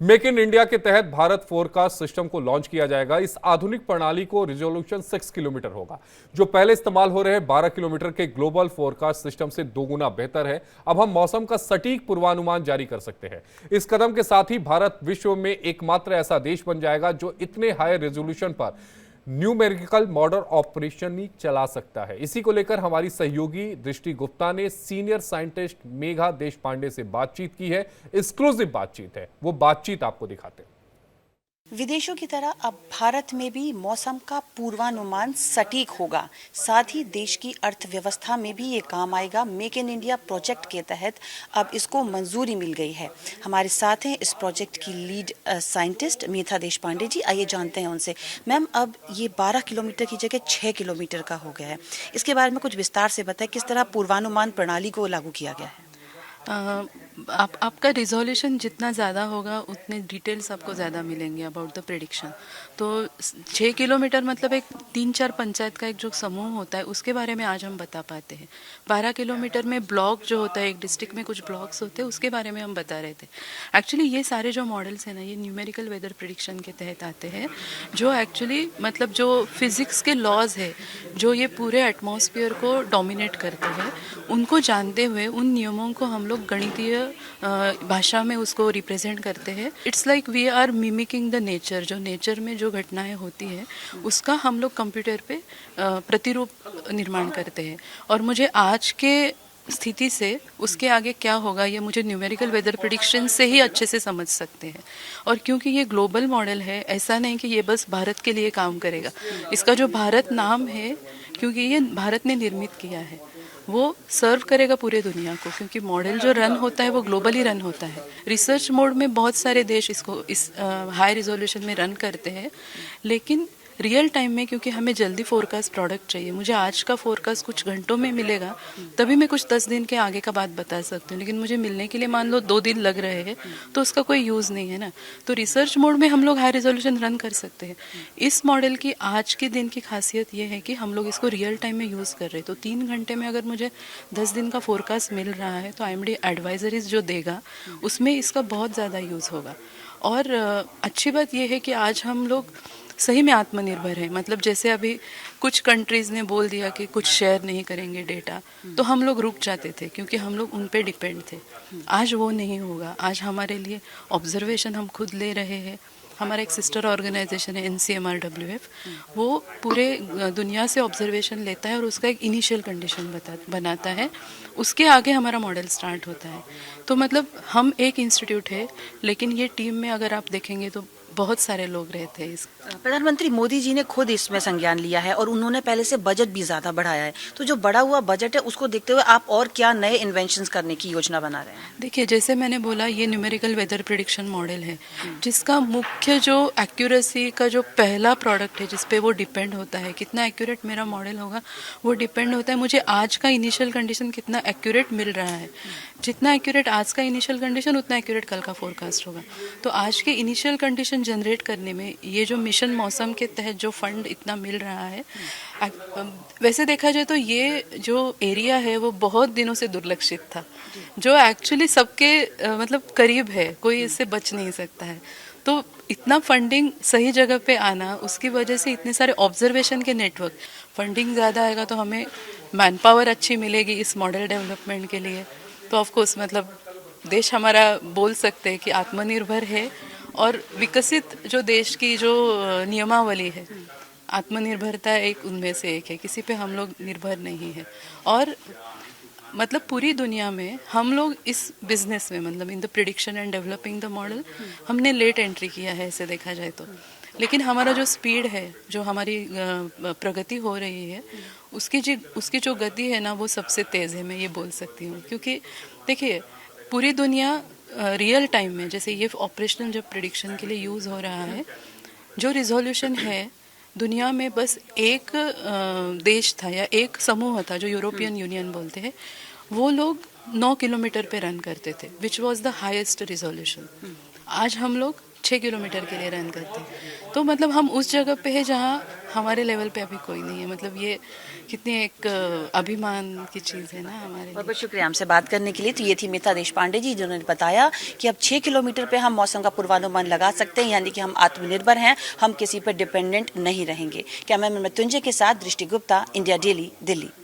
Make in India के तहत Bharat forecast system को लॉन्च किया जाएगा। इस आधुनिक प्रणाली को रिजोल्यूशन 6 किलोमीटर होगा, जो पहले इस्तेमाल हो रहे 12 किलोमीटर के ग्लोबल फोरकास्ट सिस्टम से 2 गुना बेहतर है। अब हम मौसम का सटीक पूर्वानुमान जारी कर सकते हैं। इस कदम के साथ ही भारत विश्व में एकमात्र ऐसा देश बन जाएगा जो इतने हाई रेजोल्यूशन पर न्यूमेरिकल मॉडल ऑपरेशन ही चला सकता है। इसी को लेकर हमारी सहयोगी दृष्टि गुप्ता ने सीनियर साइंटिस्ट मेघा देशपांडे से बातचीत की है। एक्सक्लूसिव बातचीत है, वो बातचीत आपको दिखाते हैं। विदेशों की तरह अब भारत में भी मौसम का पूर्वानुमान सटीक होगा। साथ ही देश की अर्थव्यवस्था में भी ये काम आएगा। मेक इन इंडिया प्रोजेक्ट के तहत अब इसको मंजूरी मिल गई है। हमारे साथ हैं इस प्रोजेक्ट की लीड साइंटिस्ट मेघा देशपांडे जी। आइए जानते हैं उनसे। मैम, अब ये 12 किलोमीटर की जगह 6 किलोमीटर का हो गया है। इसके बारे में कुछ विस्तार से बताएं, किस तरह पूर्वानुमान प्रणाली को लागू किया गया है? आपका रिजोल्यूशन जितना ज़्यादा होगा उतने डिटेल्स आपको ज़्यादा मिलेंगे अबाउट द प्रेडिक्शन। तो 6 किलोमीटर मतलब एक 3-4 पंचायत का एक जो समूह होता है उसके बारे में आज हम बता पाते हैं। 12 किलोमीटर में ब्लॉक जो होता है, एक डिस्ट्रिक्ट में कुछ ब्लॉक्स होते हैं, उसके बारे में हम बता रहे थे। एक्चुअली ये सारे जो मॉडल्स हैं ना, ये न्यूमेरिकल वेदर प्रेडिक्शन के तहत आते हैं, जो एक्चुअली मतलब जो फिजिक्स के लॉज है जो ये पूरे एटमॉस्फेयर को डोमिनेट करते हैं, उनको जानते हुए उन नियमों को हम लोग गणितीय भाषा में उसको रिप्रेजेंट करते हैं। It's like we are mimicking the nature. जो नेचर में जो घटनाएं होती है उसका हम लोग कंप्यूटर पे प्रतिरूप निर्माण करते हैं। और मुझे आज के स्थिति से उसके आगे क्या होगा ये मुझे न्यूमेरिकल वेदर प्रेडिक्शन से ही अच्छे से समझ सकते हैं। और क्योंकि ये ग्लोबल मॉडल है, ऐसा नहीं कि ये बस भारत के लिए काम करेगा। इसका जो भारत नाम है, क्योंकि ये भारत ने निर्मित किया है, वो सर्व करेगा पूरे दुनिया को, क्योंकि मॉडल जो रन होता है वो ग्लोबली रन होता है। रिसर्च मोड में बहुत सारे देश इसको इस हाई रिजोल्यूशन में रन करते हैं, लेकिन रियल टाइम में क्योंकि हमें जल्दी फोरकास्ट प्रोडक्ट चाहिए, मुझे आज का फोरकास्ट कुछ घंटों में मिलेगा तभी मैं कुछ 10 दिन के आगे का बात बता सकती हूँ, लेकिन मुझे मिलने के लिए मान लो 2 दिन लग रहे हैं तो उसका कोई यूज़ नहीं है ना। तो रिसर्च मोड में हम लोग हाई रेजोल्यूशन रन कर सकते हैं। इस मॉडल की आज के दिन की खासियत ये है कि हम लोग इसको रियल टाइम में यूज़ कर रहे हैं। तो 3 घंटे में अगर मुझे 10 दिन का फोरकास्ट मिल रहा है तो IMD एडवाइजरीज जो देगा उसमें इसका बहुत ज़्यादा यूज़ होगा। और अच्छी बात यह है कि आज हम लोग सही में आत्मनिर्भर है। मतलब जैसे अभी कुछ कंट्रीज़ ने बोल दिया कि कुछ शेयर नहीं करेंगे डेटा, तो हम लोग रुक जाते थे क्योंकि हम लोग उन पे डिपेंड थे। आज वो नहीं होगा। आज हमारे लिए ऑब्जर्वेशन हम खुद ले रहे हैं। हमारा एक सिस्टर ऑर्गेनाइजेशन है NCMRWF, वो पूरे दुनिया से ऑब्जर्वेशन लेता है और उसका एक इनिशियल कंडीशन बनाता है। उसके आगे हमारा मॉडल स्टार्ट होता है। तो मतलब हम एक इंस्टीट्यूट है, लेकिन ये टीम में अगर आप देखेंगे तो बहुत सारे लोग रहते हैं। प्रधानमंत्री मोदी जी ने खुद इसमें संज्ञान लिया है और उन्होंने पहले से बजट भी ज्यादा बढ़ाया है। तो जो बढ़ा हुआ बजट है उसको देखते हुए आप और क्या नए इन्वेंशंस करने की योजना बना रहे हैं? देखिए, जैसे मैंने बोला, ये न्यूमेरिकल वेदर प्रेडिक्शन मॉडल है जिसका मुख्य जो एक्यूरेसी का जो पहला प्रोडक्ट है जिस पे वो डिपेंड होता है, कितना एक्यूरेट मेरा मॉडल होगा वो डिपेंड होता है मुझे आज का इनिशियल कंडीशन कितना एक्यूरेट मिल रहा है। जितना एक्यूरेट आज का इनिशियल कंडीशन उतना एक्यूरेट कल का फोरकास्ट होगा। तो आज के इनिशियल कंडीशन जनरेट करने में ये जो मिशन मौसम के तहत जो फंड इतना मिल रहा है, वैसे देखा जाए तो ये जो एरिया है वो बहुत दिनों से दुर्लक्षित था, जो एक्चुअली सबके मतलब करीब है, कोई इससे बच नहीं सकता है। तो इतना फंडिंग सही जगह पे आना, उसकी वजह से इतने सारे ऑब्जर्वेशन के नेटवर्क, फंडिंग ज़्यादा आएगा तो हमें मैन पावर अच्छी मिलेगी इस मॉडल डेवलपमेंट के लिए। तो ऑफकोर्स मतलब देश हमारा बोल सकते हैं कि आत्मनिर्भर है। और विकसित जो देश की जो नियमावली है, आत्मनिर्भरता एक उनमें से एक है। किसी पे हम लोग निर्भर नहीं है। और मतलब पूरी दुनिया में हम लोग इस बिजनेस में, मतलब in the prediction and developing the model, हमने लेट एंट्री किया है ऐसे देखा जाए तो। लेकिन हमारा जो स्पीड है, जो हमारी प्रगति हो रही है, उसकी जो गति है ना, वो सबसे तेज़ है, मैं ये बोल सकती हूँ। क्योंकि देखिए, पूरी दुनिया रियल टाइम में, जैसे ये ऑपरेशनल जब प्रेडिक्शन के लिए यूज़ हो रहा है, जो रिजोल्यूशन है दुनिया में बस एक देश था या एक समूह था जो यूरोपियन यूनियन बोलते हैं, वो लोग 9 किलोमीटर पे रन करते थे, which was the highest resolution. आज हम लोग 6 किलोमीटर के लिए रन करते हैं। तो मतलब हम उस जगह पे है जहाँ हमारे लेवल पे अभी कोई नहीं है। मतलब ये कितनी एक अभिमान की चीज़ है ना हमारे लिए। बहुत बहुत शुक्रिया हमसे बात करने के लिए। तो ये थी मिता देशपांडे जी, जिन्होंने बताया कि अब 6 किलोमीटर पे हम मौसम का पूर्वानुमान लगा सकते हैं, यानी कि हम आत्मनिर्भर हैं, हम किसी पर डिपेंडेंट नहीं रहेंगे। कैमरामैन मृत्युंजय के साथ दृष्टि गुप्ता, इंडिया डेली, दिल्ली।